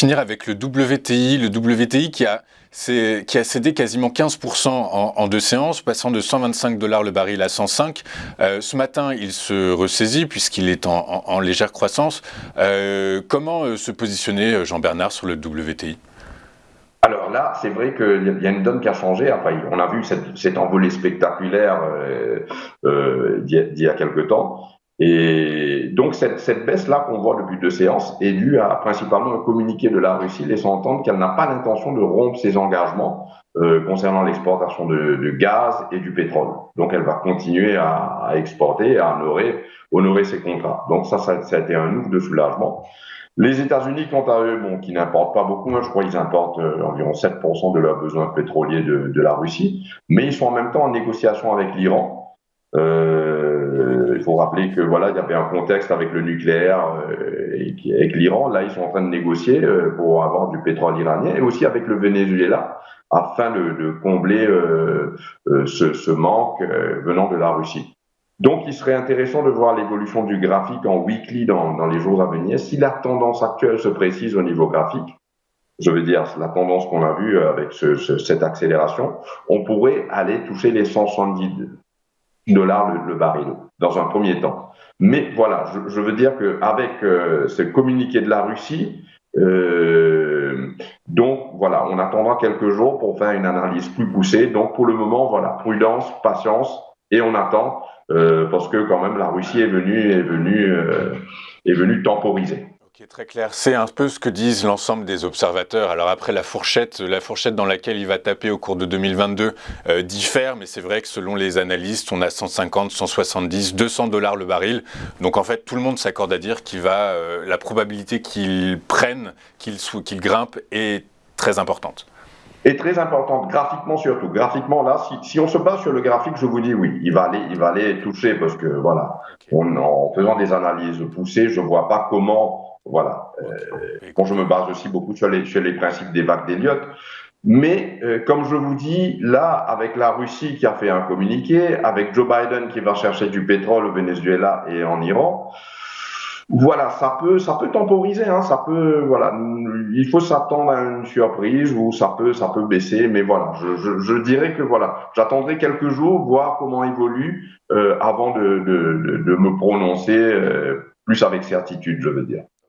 finir avec le WTI. Le WTI qui a cédé quasiment 15% en 2 séances, passant de 125 $ le baril à 105. Ce matin, il se ressaisit puisqu'il est en légère croissance. Comment se positionner, Jean-Bernard, sur le WTI? Alors là, c'est vrai qu'il y a une donne qui a changé. Après, on a vu cette envolée spectaculaire d'il y a quelque temps. Et donc, cette baisse-là qu'on voit depuis 2 séances est due à principalement un communiqué de la Russie laissant entendre qu'elle n'a pas l'intention de rompre ses engagements concernant l'exportation de gaz et du pétrole. Donc, elle va continuer à exporter, à honorer ses contrats. Donc, ça a été un ouf de soulagement. Les États-Unis, quant à eux, qui n'importent pas beaucoup, je crois qu'ils importent environ 7% de leurs besoins pétroliers de la Russie, mais ils sont en même temps en négociation avec l'Iran. Il faut rappeler que voilà, il y avait un contexte avec le nucléaire avec l'Iran. Là, ils sont en train de négocier pour avoir du pétrole iranien et aussi avec le Venezuela afin de combler ce manque venant de la Russie. Donc, il serait intéressant de voir l'évolution du graphique en weekly dans les jours à venir. Si la tendance actuelle se précise au niveau graphique, je veux dire la tendance qu'on a vue avec cette accélération, on pourrait aller toucher les 170 $ le baril dans un premier temps. Mais voilà, je veux dire qu'avec ce communiqué de la Russie, donc voilà, on attendra quelques jours pour faire une analyse plus poussée. Donc pour le moment, voilà, prudence, patience, et on attend parce que quand même la Russie est venue temporiser. Ok, très clair. C'est un peu ce que disent l'ensemble des observateurs. Alors après, la fourchette dans laquelle il va taper au cours de 2022 diffère, mais c'est vrai que selon les analystes, on a 150, 170, 200 $ le baril. Donc en fait, tout le monde s'accorde à dire la probabilité qu'il prenne, qu'il grimpe est très importante. Et très importante, graphiquement surtout. Graphiquement, là, si on se base sur le graphique, je vous dis oui, il va aller toucher parce que voilà, Okay. en faisant des analyses poussées, je vois pas comment, voilà. Bon, je me base aussi beaucoup sur les principes des vagues d'Elliott. Mais comme je vous dis, là, avec la Russie qui a fait un communiqué, avec Joe Biden qui va chercher du pétrole au Venezuela et en Iran, voilà, ça peut temporiser, hein, voilà, il faut s'attendre à une surprise ou ça peut baisser, mais voilà, je dirais que voilà, j'attendrai quelques jours, voir comment évolue avant de me prononcer plus avec certitude, je veux dire.